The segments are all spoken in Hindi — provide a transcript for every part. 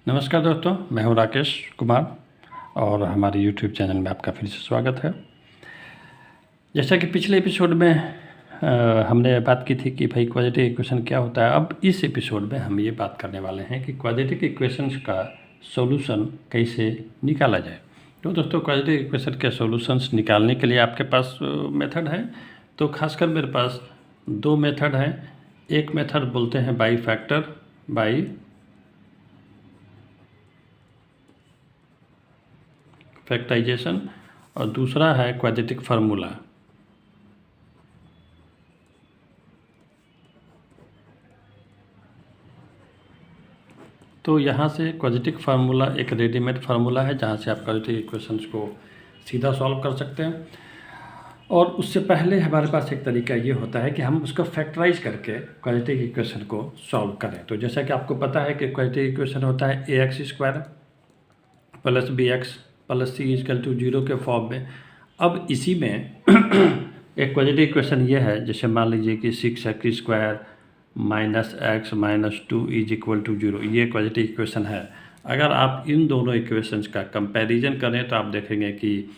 नमस्कार दोस्तों, मैं हूं राकेश कुमार और हमारे यूट्यूब चैनल में आपका फिर से स्वागत है। जैसा कि पिछले एपिसोड में हमने बात की थी कि भाई क्वाड्रेटिक इक्वेशन क्या होता है। अब इस एपिसोड में हम ये बात करने वाले हैं कि क्वाड्रेटिक इक्वेशंस का सॉल्यूशन कैसे निकाला जाए। तो दोस्तों, क्वाड्रेटिक इक्वेशन के सॉल्यूशंस निकालने के लिए आपके पास मेथड है। तो खासकर मेरे पास दो मेथड हैं। एक मेथड बोलते हैं बाई फैक्टराइजेशन और दूसरा है क्वाड्रेटिक फार्मूला। तो यहाँ से क्वाड्रेटिक फार्मूला एक रेडीमेड फार्मूला है जहाँ से आप क्वाड्रेटिक इक्वेशंस को सीधा सॉल्व कर सकते हैं। और उससे पहले हमारे पास एक तरीका ये होता है कि हम उसको फैक्टराइज करके क्वाड्रेटिक इक्वेशन को सॉल्व करें। तो जैसा कि आपको पता है कि क्वाड्रेटिक इक्वेशन होता है ax² plus bx plus c equal to 0 के फॉर्म में। अब इसी में एक क्वाड्रेटिक इक्वेशन ये है, जैसे मान लीजिए कि 6x² minus x minus 2 is equal to 0, ये क्वाड्रेटिक इक्वेशन है। अगर आप इन दोनों इक्वेशंस का कंपैरिजन करें तो आप देखेंगे कि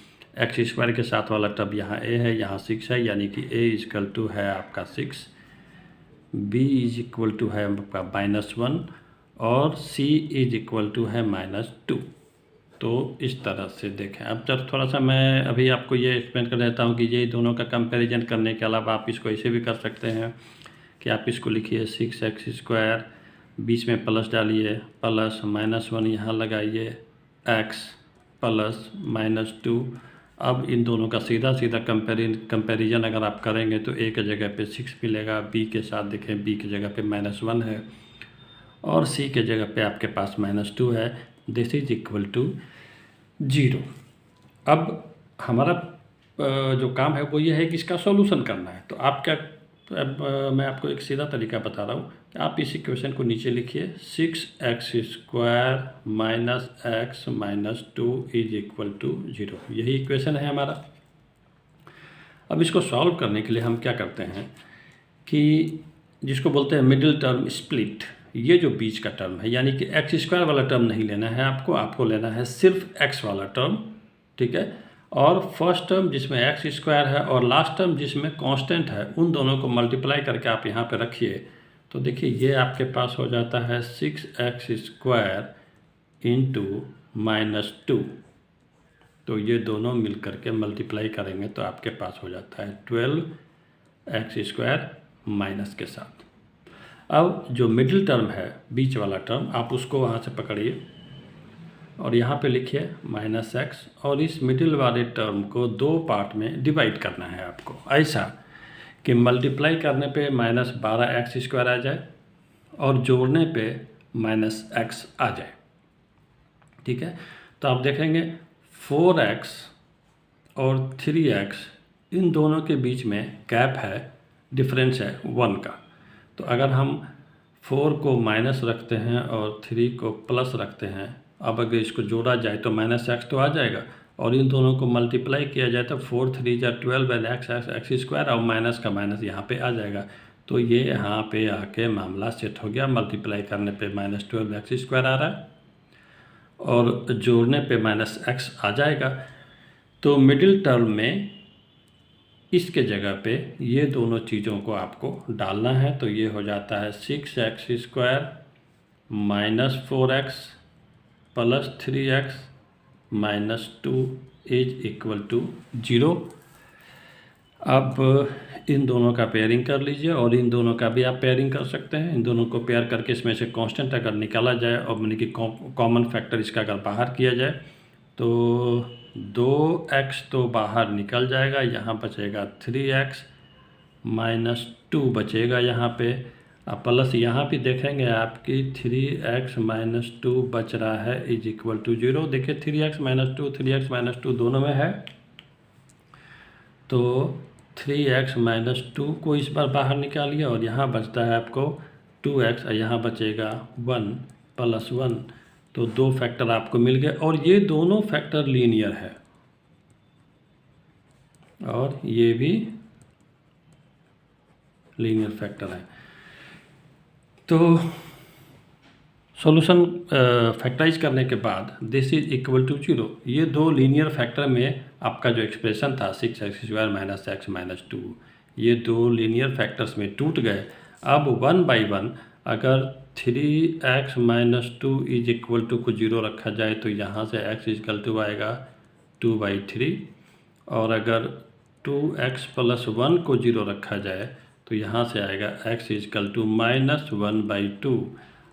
x² के साथ वाला टर्म यहाँ a है, यहाँ 6 है, यानी कि a इक्वल टू है आपका 6, b इज इक्वल टू है आपका -1 और c इज इक्वल टू है -2। तो इस तरह से देखें। अब जब थोड़ा सा मैं अभी आपको ये एक्सप्लेन कर देता हूँ कि ये दोनों का कंपैरिजन करने के अलावा आप इसको ऐसे भी कर सकते हैं कि आप इसको लिखिए 6x², बीच में प्लस डालिए, प्लस -1 यहाँ लगाइए, x प्लस -2। अब इन दोनों का सीधा सीधा कंपैरिजन अगर आप करेंगे तो a के जगह पे 6 मिलेगा, b के साथ देखें b की जगह पे -1 है और c के जगह पे आपके पास -2 है। This is equal to 0। अब हमारा जो काम है वो ये है कि इसका सॉल्यूशन करना है। तो आप क्या, मैं आपको एक सीधा तरीका बता रहा हूँ कि आप इस इक्वेशन को नीचे लिखिए 6x² minus x minus 2 is equal to 0। यही इक्वेशन है हमारा। अब इसको सॉल्व करने के लिए हम क्या करते हैं कि जिसको बोलते हैं मिडिल टर्म स्प्लिट, ये जो बीच का टर्म है, यानी कि x² वाला टर्म नहीं लेना है आपको लेना है सिर्फ x वाला टर्म, ठीक है। और फर्स्ट टर्म जिसमें x² है और लास्ट टर्म जिसमें कांस्टेंट है, उन दोनों को मल्टीप्लाई करके आप यहाँ पे रखिए। तो देखिए ये आपके पास हो जाता है 6x² इंटू -2। तो ये दोनों मिल करके मल्टीप्लाई करेंगे तो आपके पास हो जाता है 12x² माइनस के साथ। अब जो मिडिल टर्म है, बीच वाला टर्म, आप उसको वहाँ से पकड़िए और यहाँ पे लिखिए -x और इस मिडिल वाले टर्म को दो पार्ट में डिवाइड करना है आपको, ऐसा कि मल्टीप्लाई करने पे -12x² आ जाए और जोड़ने पे -x आ जाए, ठीक है। तो आप देखेंगे 4x और 3x, इन दोनों के बीच में गैप है, डिफरेंस है 1 का। तो अगर हम 4 को माइनस रखते हैं और 3 को प्लस रखते हैं, अब अगर इसको जोड़ा जाए तो -x तो आ जाएगा और इन दोनों को मल्टीप्लाई किया जाए तो 4 3 जा 12 एंड x² और माइनस का माइनस यहाँ पे आ जाएगा। तो ये यहाँ पे आके मामला सेट हो गया। मल्टीप्लाई करने पे -12x² आ रहा है और जोड़ने पे -x आ जाएगा। तो मिडिल टर्म में इसके जगह पे ये दोनों चीज़ों को आपको डालना है। तो ये हो जाता है 6x² minus 4x plus 3x minus 2 is equal to 0। अब इन दोनों का पेयरिंग कर लीजिए और इन दोनों का भी आप पेयरिंग कर सकते हैं। इन दोनों को पेयर करके इसमें से कांस्टेंट अगर निकाला जाए और यानी कि कॉमन फैक्टर इसका अगर बाहर किया जाए तो 2x तो बाहर निकल जाएगा, यहाँ बचेगा 3x माइनस 2 बचेगा यहाँ पे। अब प्लस यहाँ भी देखेंगे आपकी 3x माइनस 2 बच रहा है इज इक्वल टू 0। देखिए 3x माइनस 2 दोनों में है, तो 3x माइनस 2 को इस बार बाहर निकालिए और यहाँ बचता है आपको 2x और यहाँ बचेगा 1 प्लस 1। तो दो फैक्टर आपको मिल गए और ये दोनों फैक्टर लीनियर है और ये भी लीनियर फैक्टर है। तो सॉल्यूशन फैक्टराइज करने के बाद दिस इज इक्वल टू 0, ये दो लीनियर फैक्टर में आपका जो एक्सप्रेशन था 6x² माइनस x माइनस 2, ये दो लीनियर फैक्टर्स में टूट गए। अब 1 बाई 1 अगर 3x minus 2 is equal to को 0 रखा जाए तो यहाँ से x इक्वल टू आएगा 2/3, और अगर 2x प्लस 1 को 0 रखा जाए तो यहाँ से आएगा x इक्वल टू -1/2।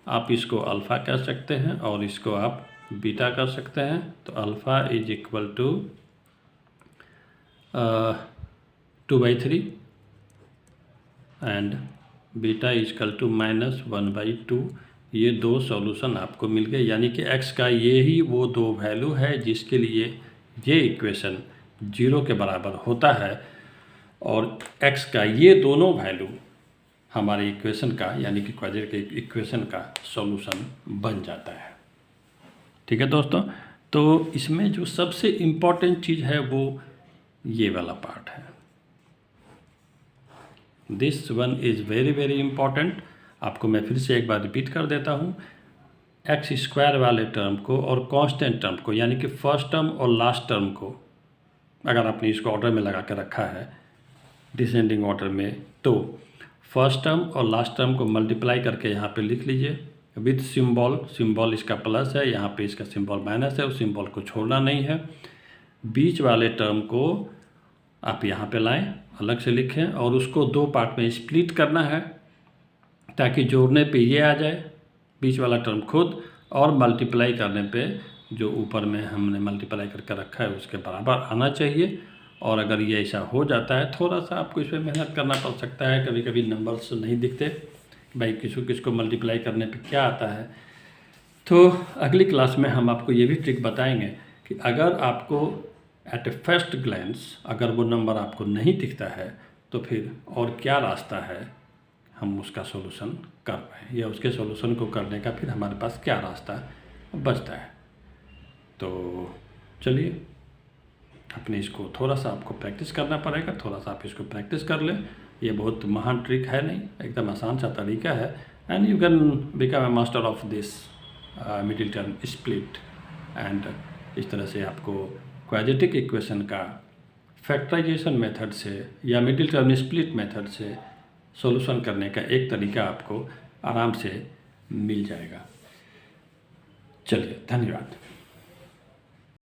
आप इसको अल्फ़ा कह सकते हैं और इसको आप बीटा कर सकते हैं। तो alpha is equal to 2/3 and beta equal to -1/2। ये दो सॉल्यूशन आपको मिल गए, यानी कि x का ये ही वो दो वैल्यू है जिसके लिए ये इक्वेशन 0 के बराबर होता है, और x का ये दोनों वैल्यू हमारे इक्वेशन का यानी कि क्वाड्रेटिक इक्वेशन का सॉल्यूशन बन जाता है। ठीक है दोस्तों, तो इसमें जो सबसे इम्पॉर्टेंट चीज़ है वो ये वाला पार्ट है। This one is very very important. आपको मैं फिर से एक बार रिपीट कर देता हूँ। x² वाले टर्म को और कांस्टेंट टर्म को, यानी कि फर्स्ट टर्म और लास्ट टर्म को, अगर आपने इसको ऑर्डर में लगा के रखा है डिसेंडिंग ऑर्डर में, तो फर्स्ट टर्म और लास्ट टर्म को मल्टीप्लाई करके यहाँ पे लिख लीजिए विद सिंबल। सिंबल इसका प्लस है, यहाँ पे इसका सिंबल माइनस है, उस सिंबल को छोड़ना नहीं है। बीच वाले टर्म को आप यहाँ पे लाएं, अलग से लिखें, और उसको दो पार्ट में स्प्लिट करना है ताकि जोड़ने पे ये आ जाए बीच वाला टर्म खुद, और मल्टीप्लाई करने पे जो ऊपर में हमने मल्टीप्लाई करके रखा है उसके बराबर आना चाहिए। और अगर ये ऐसा हो जाता है, थोड़ा सा आपको इसमें मेहनत करना पड़ सकता है, कभी कभी नंबर्स नहीं दिखते भाई किसको मल्टीप्लाई करने पे क्या आता है। तो अगली क्लास में हम आपको ये भी ट्रिक बताएंगे कि अगर आपको एट ए फर्स्ट ग्लैंस अगर वो नंबर आपको नहीं दिखता है तो फिर और क्या रास्ता है हम उसका सॉल्यूशन कर पाएँ, या उसके सॉल्यूशन को करने का फिर हमारे पास क्या रास्ता बचता है। तो चलिए, अपने इसको थोड़ा सा आपको प्रैक्टिस करना पड़ेगा, थोड़ा सा आप इसको प्रैक्टिस कर लें। ये बहुत महान ट्रिक है नहीं, एकदम आसान सा तरीका है, and you can become a master of this middle term split. And इस तरह से आपको क्वाड्रेटिक इक्वेशन का फैक्टराइजेशन मेथड से या मिडिल टर्म स्प्लिट मेथड से सॉल्यूशन करने का एक तरीका आपको आराम से मिल जाएगा। चलिए, धन्यवाद।